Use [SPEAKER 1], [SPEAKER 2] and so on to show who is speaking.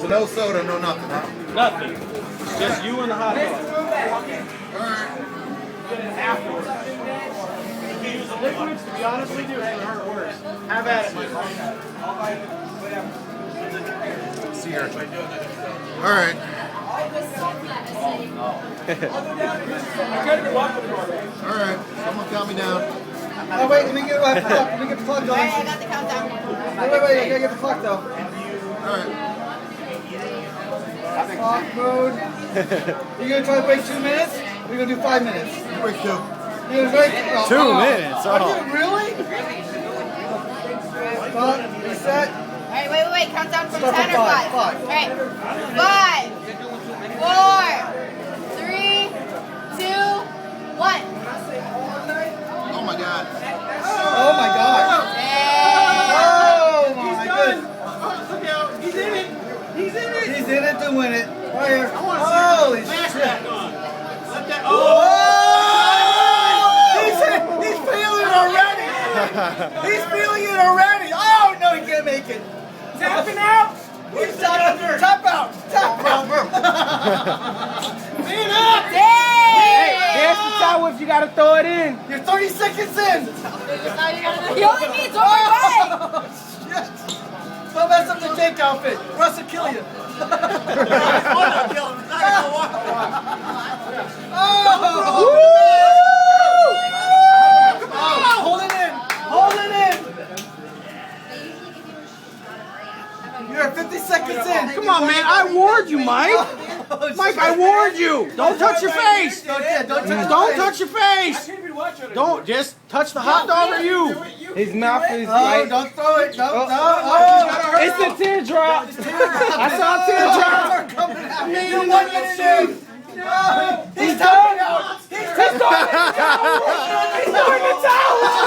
[SPEAKER 1] So no soda, no nothing.
[SPEAKER 2] Nothing. Just you and the hot dog.
[SPEAKER 1] Alright.
[SPEAKER 2] Afterwards. If you use the liquids, to be honest with you, it's going to hurt worse. Have at it, my friend.
[SPEAKER 1] Sea urchin. Alright. Alright. Someone count me down.
[SPEAKER 3] Oh wait, let me get the clock going.
[SPEAKER 4] Alright, I got the countdown.
[SPEAKER 3] Wait, I gotta get the clock though.
[SPEAKER 1] Alright.
[SPEAKER 3] Clock mode. You gonna try to break 2 minutes? Or you gonna do 5 minutes?
[SPEAKER 1] Break 2.
[SPEAKER 3] You gonna break
[SPEAKER 5] 2 minutes.
[SPEAKER 3] Are
[SPEAKER 5] Oh.
[SPEAKER 3] you really? Stop, reset.
[SPEAKER 4] Alright, wait. Countdown from
[SPEAKER 3] Start
[SPEAKER 4] 10
[SPEAKER 3] from
[SPEAKER 4] or 5.
[SPEAKER 3] five.
[SPEAKER 4] Alright. 5, 4, 3, 2, 1.
[SPEAKER 1] Oh my god.
[SPEAKER 3] Oh my god. Oh my goodness.
[SPEAKER 2] Look out. He's in it. He's in it.
[SPEAKER 3] He's in it to win it. Fire. Holy shit.
[SPEAKER 2] Let that.
[SPEAKER 3] Oh! He's feeling it already. He's feeling it already. Oh no, he can't make it.
[SPEAKER 2] Tapping out.
[SPEAKER 3] He's tap out. Tap out.
[SPEAKER 2] Man up.
[SPEAKER 4] Hey!
[SPEAKER 5] There's the towel if you gotta throw it in.
[SPEAKER 3] You're 30 seconds in.
[SPEAKER 4] You only need one more way.
[SPEAKER 3] Oh shit. Don't mess up the Jake outfit. Russ will kill you. Hold it in. Hold it in. You're 50 seconds in.
[SPEAKER 5] Come on, man. I warned you, Mike. Mike, I warned you. Don't touch your face. Don't touch your face. Don't just touch the hot dog or you. His mouth is
[SPEAKER 3] Oh,
[SPEAKER 5] like.
[SPEAKER 3] don't throw it. No.
[SPEAKER 5] It's a teardrop. I saw a teardrop.
[SPEAKER 3] You're 1 minute in. He's tapping out. He's
[SPEAKER 5] He's throwing the towel.